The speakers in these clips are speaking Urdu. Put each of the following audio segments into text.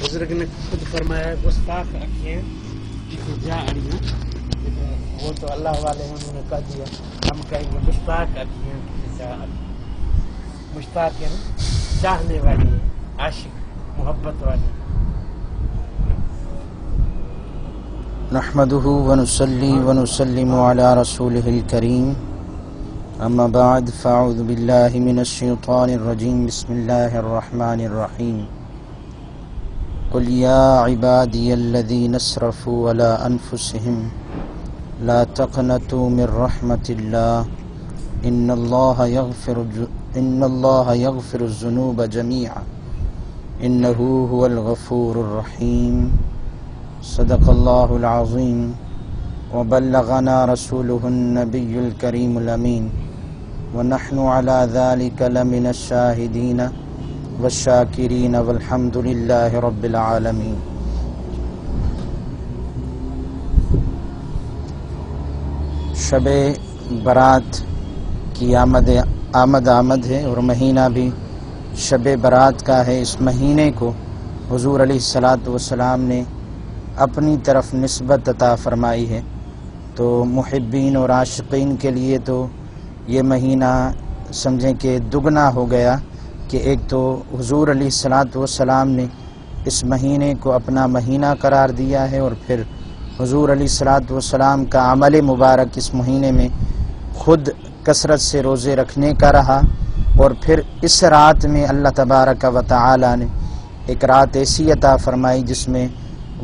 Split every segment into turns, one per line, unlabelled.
بزرگ نے خود فرمایا گستاخ آنکھیں جا اڑیاں، وہ تو اللہ والے ہیں، انہوں نے کہہ دیا، ہم کہیں گے مشتاق آنکھیں جا مشتاق یعنی چاہنے والی، عاشق، محبت والی۔
نحمده ونصلي ونسلم على رسوله الكريم، اما بعد فاعوذ بالله من الشيطان الرجيم، بسم الله الرحمن الرحيم، قل يا عبادي الذين اسرفوا على انفسهم لا تقنطوا من رحمة الله ان الله يغفر الذنوب جميعا انه هو الغفور الرحيم، صدق الله العظيم وبلغنا رسوله النبي الكريم الأمين، ونحن على ذلك لمن الشاهدين والشاكرين والحمد لله رب العالمين۔ شب برات کی آمد ہے اور مہینہ بھی شب برات کا ہے۔ اس مہینے کو حضور علیہ الصلاۃ والسلام نے اپنی طرف نسبت عطا فرمائی ہے، تو محبین اور عاشقین کے لیے تو یہ مہینہ سمجھیں کہ دگنا ہو گیا، کہ ایک تو حضور علیہ الصلاۃ والسلام نے اس مہینے کو اپنا مہینہ قرار دیا ہے، اور پھر حضور علیہ الصلاۃ والسلام کا عمل مبارک اس مہینے میں خود کثرت سے روزے رکھنے کا رہا، اور پھر اس رات میں اللہ تبارک و تعالی نے ایک رات ایسی عطا فرمائی جس میں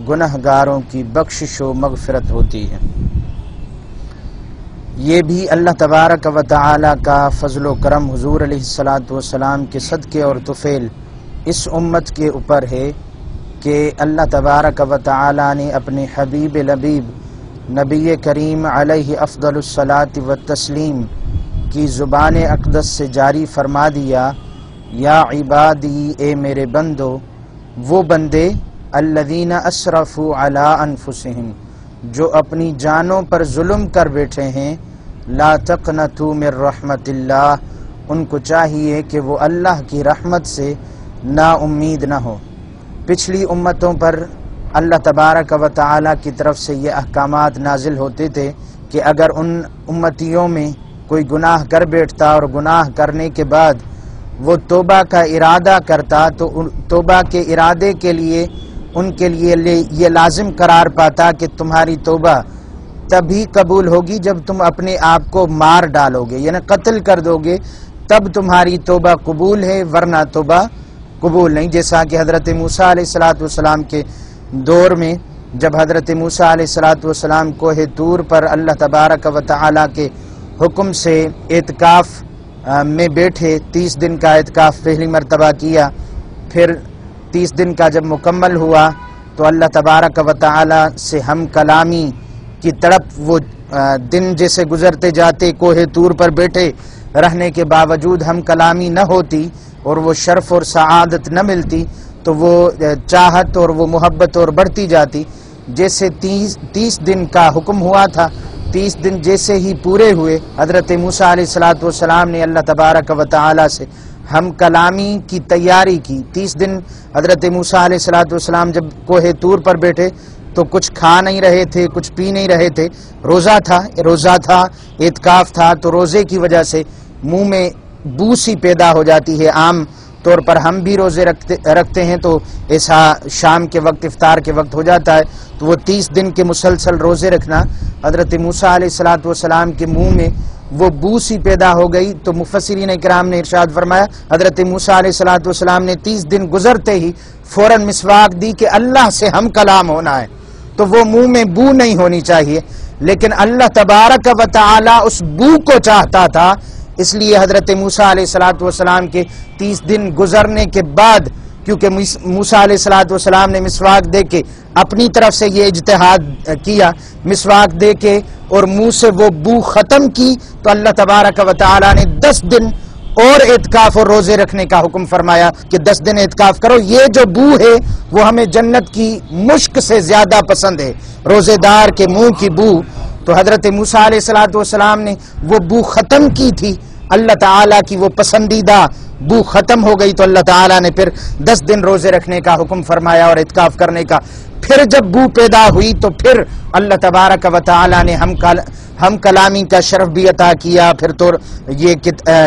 گنہگاروں کی بخشش و مغفرت ہوتی ہے۔ یہ بھی اللہ تبارک و تعالی کا فضل و کرم حضور علیہ الصلاۃ والسلام کے صدقے اور طفیل اس امت کے اوپر ہے کہ اللہ تبارک و تعالی نے اپنے حبیب لبیب نبی کریم علیہ افضل الصلاۃ والتسلیم کی زبان اقدس سے جاری فرما دیا، یا عبادی، اے میرے بندو، وہ بندے الذین اسرفوا علی انفسہم، جو اپنی جانوں پر ظلم کر بیٹھے ہیں، لا تقنطوا من رحمت اللہ، ان کو چاہیے کہ وہ اللہ کی رحمت سے نا امید نہ ہو۔ پچھلی امتوں پر اللہ تبارک و تعالی کی طرف سے یہ احکامات نازل ہوتے تھے کہ اگر ان امتیوں میں کوئی گناہ کر بیٹھتا اور گناہ کرنے کے بعد وہ توبہ کا ارادہ کرتا، تو توبہ کے ارادے کے لیے ان کے لیے یہ لازم قرار پاتا کہ تمہاری توبہ تبھی قبول ہوگی جب تم اپنے آپ کو مار ڈالو گے، یعنی قتل کر دو گے، تب تمہاری توبہ قبول ہے، ورنہ توبہ قبول نہیں۔ جیسا کہ حضرت موسیٰ علیہ الصلاۃ والسلام کے دور میں جب حضرت موسیٰ علیہ الصلاۃ والسلام کوہ طور پر اللہ تبارک و تعالی کے حکم سے اعتکاف میں بیٹھے، 30 دن کا اعتکاف پہلی مرتبہ کیا، پھر 30 دن کا جب مکمل ہوا تو اللہ تبارک و تعالی سے ہم کلامی کی تڑپ، وہ دن جیسے گزرتے جاتے کوہ طور پر بیٹھے رہنے کے باوجود ہم کلامی نہ ہوتی اور وہ شرف اور سعادت نہ ملتی، تو وہ چاہت اور وہ محبت اور بڑھتی جاتی۔ جیسے 30 دن کا حکم ہوا تھا، 30 دن جیسے ہی پورے ہوئے، حضرت موسیٰ علیہ الصلاۃ والسلام نے اللہ تبارک و تعالی سے ہم کلامی کی تیاری کی۔ 30 دن حضرت موسیٰ علیہ الصلاۃ والسلام جب کوہ طور پر بیٹھے تو کچھ کھا نہیں رہے تھے، کچھ پی نہیں رہے تھے، روزہ تھا، اعتکاف تھا، تو روزے کی وجہ سے منہ میں بو سی پیدا ہو جاتی ہے۔ عام طور پر ہم بھی روزے رکھتے ہیں تو ایسا شام کے وقت، افطار کے وقت ہو جاتا ہے، تو وہ 30 دن کے مسلسل روزے رکھنا، حضرت موسیٰ علیہ الصلاۃ والسلام کے منہ میں وہ بو سی پیدا ہو گئی، تو مفسرین کرام نے ارشاد فرمایا حضرت موسیٰ علیہ الصلاۃ والسلام نے 30 دن گزرتے ہی فوراً مسواک دی کہ اللہ سے ہم کلام ہونا ہے، تو وہ منہ میں بو نہیں ہونی چاہیے، لیکن اللہ تبارک و تعالی اس بو کو چاہتا تھا، اس لیے حضرت موسیٰ علیہ الصلاۃ والسلام کے 30 دن گزرنے کے بعد، کیونکہ موسیٰ علیہ الصلاۃ والسلام نے مسواک دے کے اپنی طرف سے یہ اجتہاد کیا، مسواک دے کے اور منہ سے وہ بو ختم کی، تو اللہ تبارک و تعالی نے 10 دن اور اعتکاف اور روزے رکھنے کا حکم فرمایا کہ 10 دن اعتکاف کرو۔ یہ جو بو ہے وہ ہمیں جنت کی مشک سے زیادہ پسند ہے، روزے دار کے منہ کی بو، تو حضرت موسیٰ علیہ الصلاۃ والسلام نے وہ بو ختم کی تھی اللہ تعالیٰ کی وہ پسندیدہ بو ختم ہو گئی تو اللہ تعالیٰ نے پھر 10 دن روزے رکھنے کا حکم فرمایا اور اعتکاف کرنے کا. پھر جب بو پیدا ہوئی تو پھر اللہ تبارک و تعالیٰ نے ہم کلامی کا شرف بھی عطا کیا. پھر تو یہ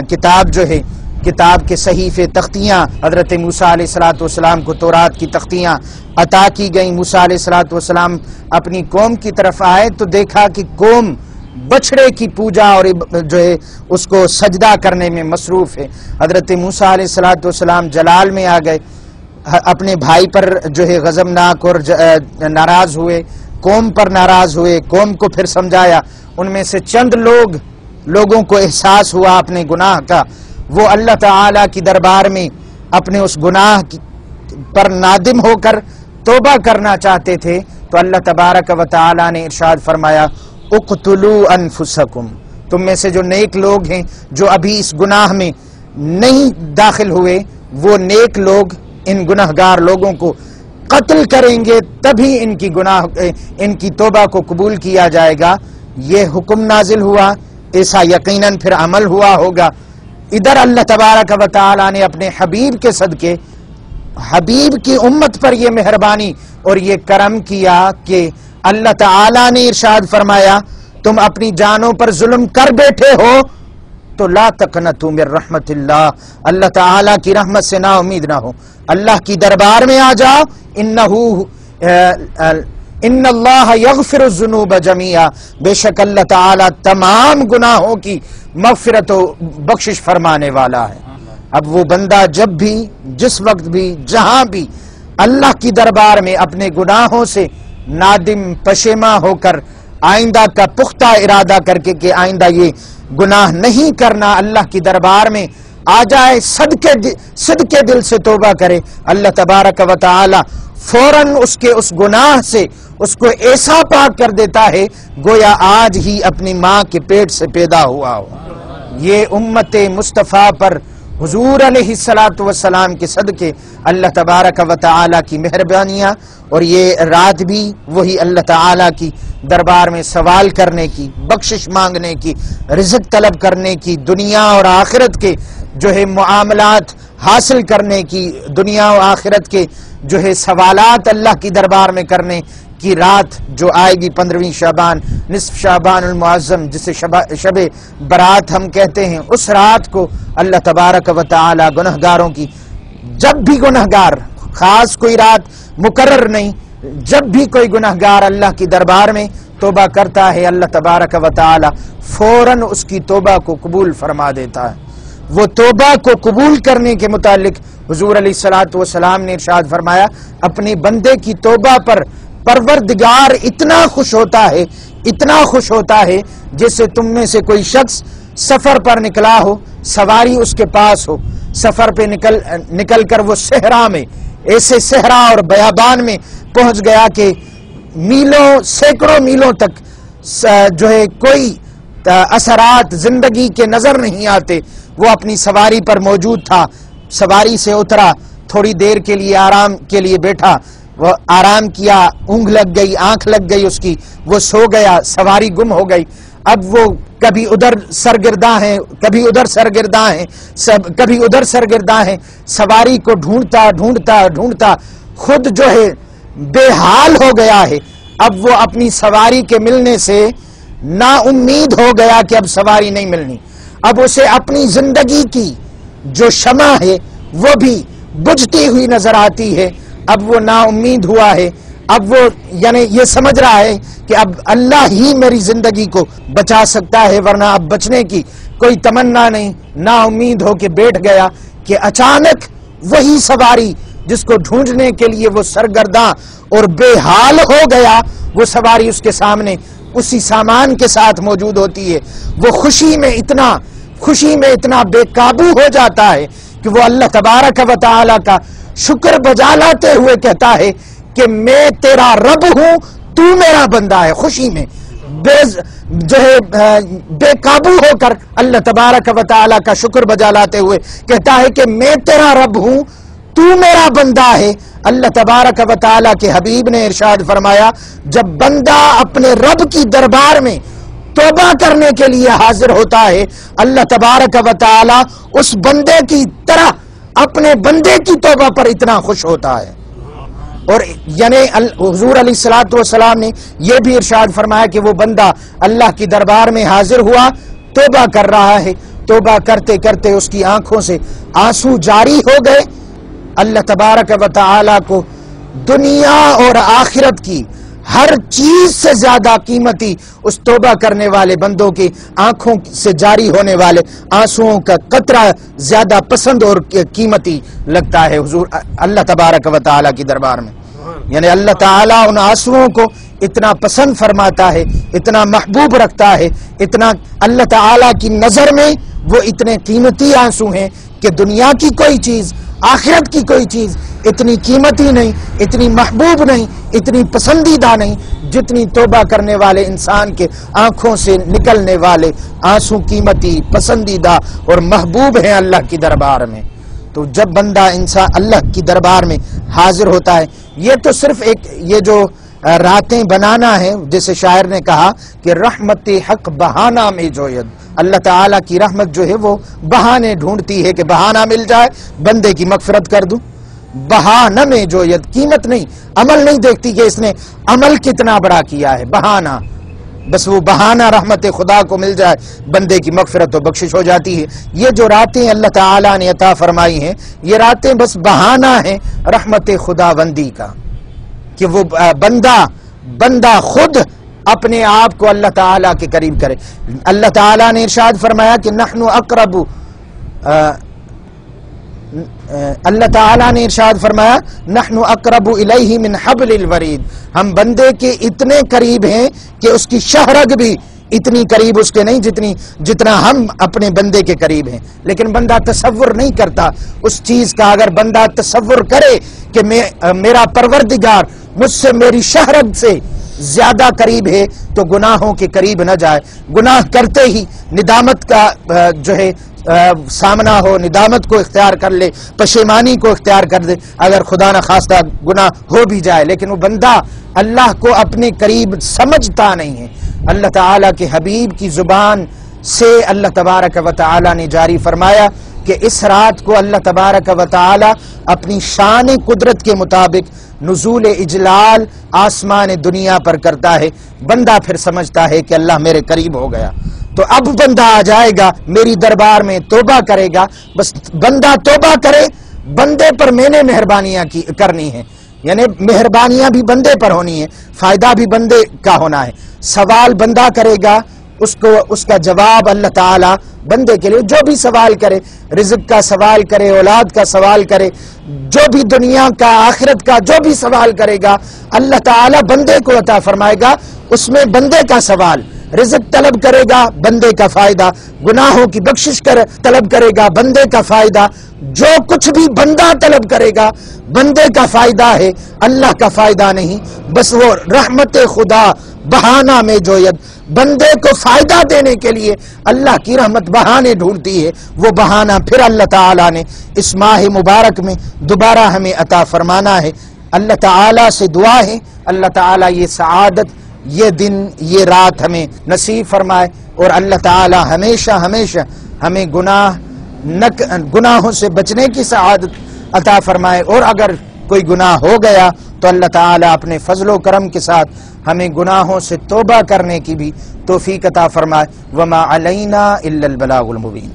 کتاب جو ہے، کتاب کے صحیفے، تختیاں حضرت موسیٰ علیہ الصلوۃ والسلام کو تورات کی تختیاں عطا کی گئیں. موسیٰ علیہ الصلوۃ والسلام اپنی قوم کی طرف آئے تو دیکھا کہ قوم بچڑے کی پوجا اور جو ہے اس کو سجدہ کرنے میں مصروف ہے. حضرت موسیٰ علیہ الصلوۃ والسلام جلال میں آ گئے، اپنے بھائی پر جو ہے غضبناک اور ناراض ہوئے، قوم پر ناراض ہوئے. قوم کو پھر سمجھایا. ان میں سے چند لوگوں کو احساس ہوا اپنے گناہ کا. وہ اللہ تعالی کی دربار میں اپنے اس گناہ پر نادم ہو کر توبہ کرنا چاہتے تھے تو اللہ تبارک و تعالی نے ارشاد فرمایا اقتلوا انفسکم. تم میں سے جو نیک لوگ ہیں جو ابھی اس گناہ میں نہیں داخل ہوئے، وہ نیک لوگ ان گناہگار لوگوں کو قتل کریں گے، تبھی ان کی توبہ کو قبول کیا جائے گا. یہ حکم نازل ہوا، ایسا یقیناً پھر عمل ہوا ہوگا. ادھر اللہ تبارک و تعالی نے اپنے حبیب کے صدقے حبیب کی امت پر یہ مہربانی اور یہ کرم کیا کہ اللہ تعالی نے ارشاد فرمایا تم اپنی جانوں پر ظلم کر بیٹھے ہو تو لا تقنطوا من رحمت اللہ، اللہ تعالی کی رحمت سے نا امید نہ ہو، اللہ کی دربار میں آ جاؤ. ان اللہ یغفر الذنوب جميعا، بے شک اللہ تعالی تمام گناہوں کی مغفرت و بخشش فرمانے والا ہے. اب وہ بندہ جب بھی، جس وقت بھی، جہاں بھی اللہ کی دربار میں اپنے گناہوں سے نادم پشیماں ہو کر آئندہ کا پختہ ارادہ کر کے کہ آئندہ یہ گناہ نہیں کرنا، اللہ کی دربار میں آ جائے، صدقے دل سے توبہ کرے، اللہ تبارک و تعالی فوراً اس گناہ سے اس کو ایسا پاک کر دیتا ہے گویا آج ہی اپنی ماں کے پیٹ سے پیدا ہوا ہو. یہ امت مصطفیٰ پر حضور علیہ الصلوۃ والسلام کے صدقے اللہ تبارک و تعالی کی مہربانیاں، اور یہ رات بھی وہی اللہ تعالی کی دربار میں سوال کرنے کی، بخشش مانگنے کی، رزق طلب کرنے کی، دنیا اور آخرت کے جو ہے معاملات حاصل کرنے کی، دنیا و آخرت کے جو ہے سوالات اللہ کی دربار میں کرنے کی رات جو آئے گی 15ویں شعبان، نصف شعبان المعظم، جسے شب برات ہم کہتے ہیں. اس رات کو اللہ تبارک و تعالی گنہگاروں کی، جب بھی گنہگار، خاص کوئی رات مقرر نہیں، جب بھی کوئی گنہگار اللہ کی دربار میں توبہ کرتا ہے اللہ تبارک و تعالی فوراً اس کی توبہ کو قبول فرما دیتا ہے. وہ توبہ کو قبول کرنے کے متعلق حضور علیہ الصلوۃ والسلام نے ارشاد فرمایا اپنے بندے کی توبہ پر پروردگار اتنا خوش ہوتا ہے جیسے تم میں سے کوئی شخص سفر پر نکلا ہو، سواری اس کے پاس ہو، سفر پہ نکل کر وہ صحرا میں، ایسے صحرا اور بیابان میں پہنچ گیا کہ سینکڑوں میلوں تک جو ہے کوئی اثرات زندگی کے نظر نہیں آتے. وہ اپنی سواری پر موجود تھا، سواری سے اترا، تھوڑی دیر کے لیے آرام کے لیے بیٹھا، وہ آرام کیا، اونگ لگ گئی، آنکھ لگ گئی اس کی، وہ سو گیا، سواری گم ہو گئی. اب وہ کبھی ادھر سرگرداں ہیں، کبھی ادھر سرگرداں ہیں، سواری کو ڈھونڈتا خود جو ہے بے حال ہو گیا ہے. اب وہ اپنی سواری کے ملنے سے نا امید ہو گیا کہ اب سواری نہیں ملنی. اب اسے اپنی زندگی کی جو شمع ہے وہ بھی بجھتی ہوئی نظر آتی ہے. اب وہ نا امید ہوا ہے. اب وہ یعنی یہ سمجھ رہا ہے کہ اب اللہ ہی میری زندگی کو بچا سکتا ہے، ورنہ اب بچنے کی کوئی تمنا نہیں. نا امید ہو کے بیٹھ گیا کہ اچانک وہی سواری جس کو ڈھونڈنے کے لیے وہ سرگرداں اور بے حال ہو گیا، وہ سواری اس کے سامنے اسی سامان کے ساتھ موجود ہوتی ہے. وہ خوشی میں اتنا بے قابو ہو جاتا ہے کہ وہ اللہ تبارک و تعالی کا شکر بجا لاتے ہوئے کہتا ہے کہ میں تیرا رب ہوں، تو میرا بندہ ہے. خوشی میں بے قابو ہو کر اللہ تبارک و تعالی کا شکر بجا لاتے ہوئے کہتا ہے کہ میں تیرا رب ہوں، تو میرا بندہ ہے. اللہ تبارک و تعالی کے حبیب نے ارشاد فرمایا جب بندہ اپنے رب کی دربار میں توبہ کرنے کے لیے حاضر ہوتا ہے، اللہ تبارک و تعالی اس بندے کی طرح اپنے بندے کی توبہ پر اتنا خوش ہوتا ہے۔ اور یعنی حضور علیہ الصلوۃ والسلام نے یہ بھی ارشاد فرمایا کہ وہ بندہ اللہ کی دربار میں حاضر ہوا، توبہ کر رہا ہے، توبہ کرتے کرتے اس کی آنکھوں سے آنسو جاری ہو گئے، اللہ تبارک و تعالی کو دنیا اور آخرت کی ہر چیز سے زیادہ قیمتی اس توبہ کرنے والے بندوں کی آنکھوں سے جاری ہونے والے آنسوؤں کا قطرہ زیادہ پسند اور قیمتی لگتا ہے حضور اللہ تبارک و تعالی کی دربار میں۔ یعنی اللہ تعالیٰ ان آنسوؤں کو اتنا پسند فرماتا ہے، اتنا محبوب رکھتا ہے، اتنا اللہ تعالیٰ کی نظر میں وہ اتنے قیمتی آنسو ہیں کہ دنیا کی کوئی چیز، آخرت کی کوئی چیز اتنی قیمتی نہیں، اتنی محبوب نہیں، اتنی پسندیدہ نہیں جتنی توبہ کرنے والے انسان کے آنکھوں سے نکلنے والے آنسو قیمتی، پسندیدہ اور محبوب ہیں اللہ کی دربار میں۔ تو جب بندہ انسان اللہ کی دربار میں حاضر ہوتا ہے، یہ تو صرف ایک یہ جو راتیں بنانا ہے، جیسے شاعر نے کہا کہ رحمت حق بہانہ میں جوید، اللہ تعالیٰ کی رحمت جو ہے وہ بہانے ڈھونڈتی ہے کہ بہانہ مل جائے بندے کی مغفرت کر دوں۔ بہانہ میں جوید، قیمت نہیں، عمل نہیں دیکھتی کہ اس نے عمل کتنا بڑا کیا ہے، بہانہ، بس وہ بہانہ رحمت خدا کو مل جائے بندے کی مغفرت و بخشش ہو جاتی ہے۔ یہ جو راتیں اللہ تعالیٰ نے عطا فرمائی ہیں، یہ راتیں بس بہانہ ہیں رحمت خدا بندی کا، کہ وہ بندہ خود اپنے آپ کو اللہ تعالیٰ کے قریب کرے۔ اللہ تعالیٰ نے ارشاد فرمایا کہ اللہ تعالیٰ نے ارشاد فرمایا نحن اقرب الیہ من حبل الورید، ہم بندے کے اتنے قریب ہیں کہ اس کی شہرگ بھی اتنی قریب اس کے نہیں جتنا ہم اپنے بندے کے قریب ہیں۔ لیکن بندہ تصور نہیں کرتا اس چیز کا۔ اگر بندہ تصور کرے کہ میرا پروردگار مجھ سے میری شہرگ سے زیادہ قریب ہے تو گناہوں کے قریب نہ جائے، گناہ کرتے ہی ندامت کا جو ہے سامنا ہو، ندامت کو اختیار کر لے، پشیمانی کو اختیار کر دے اگر خدا نخواستہ گناہ ہو بھی جائے، لیکن وہ بندہ اللہ کو اپنے قریب سمجھتا نہیں ہے۔ اللہ تعالیٰ کے حبیب کی زبان سے اللہ تبارک و تعالیٰ نے جاری فرمایا کہ اس رات کو اللہ تبارک و تعالیٰ اپنی شان قدرت کے مطابق نزول اجلال آسمان دنیا پر کرتا ہے، بندہ پھر سمجھتا ہے کہ اللہ میرے قریب ہو گیا، تو اب بندہ آ جائے گا میری دربار میں، توبہ کرے گا۔ بس بندہ توبہ کرے، بندے پر میں نے مہربانیاں کرنی ہیں، یعنی مہربانیاں بھی بندے پر ہونی ہے، فائدہ بھی بندے کا ہونا ہے۔ سوال بندہ کرے گا، اس کا جواب اللہ تعالیٰ بندے کے لیے جو بھی سوال کرے، رزق کا سوال کرے، اولاد کا سوال کرے، جو بھی دنیا کا آخرت کا جو بھی سوال کرے گا اللہ تعالیٰ بندے کو عطا فرمائے گا۔ اس میں بندے کا سوال، رزق طلب کرے گا بندے کا فائدہ، گناہوں کی بخشش طلب کرے گا بندے کا فائدہ، جو کچھ بھی بندہ طلب کرے گا بندے کا فائدہ ہے، اللہ کا فائدہ نہیں۔ بس وہ رحمت خدا بہانہ میں جوید، بندے کو فائدہ دینے کے لیے اللہ کی رحمت بہانے ڈھونڈتی ہے، وہ بہانہ پھر اللہ تعالیٰ نے اس ماہ مبارک میں دوبارہ ہمیں عطا فرمانا ہے۔ اللہ تعالیٰ سے دعا ہے اللہ تعالیٰ یہ سعادت، یہ دن، یہ رات ہمیں نصیب فرمائے، اور اللہ تعالیٰ ہمیشہ ہمیشہ ہمیں گناہوں سے بچنے کی سعادت عطا فرمائے، اور اگر کوئی گناہ ہو گیا تو اللہ تعالیٰ اپنے فضل و کرم کے ساتھ ہمیں گناہوں سے توبہ کرنے کی بھی توفیق عطا فرمائے۔ وما علینا الا البلاغ المبین۔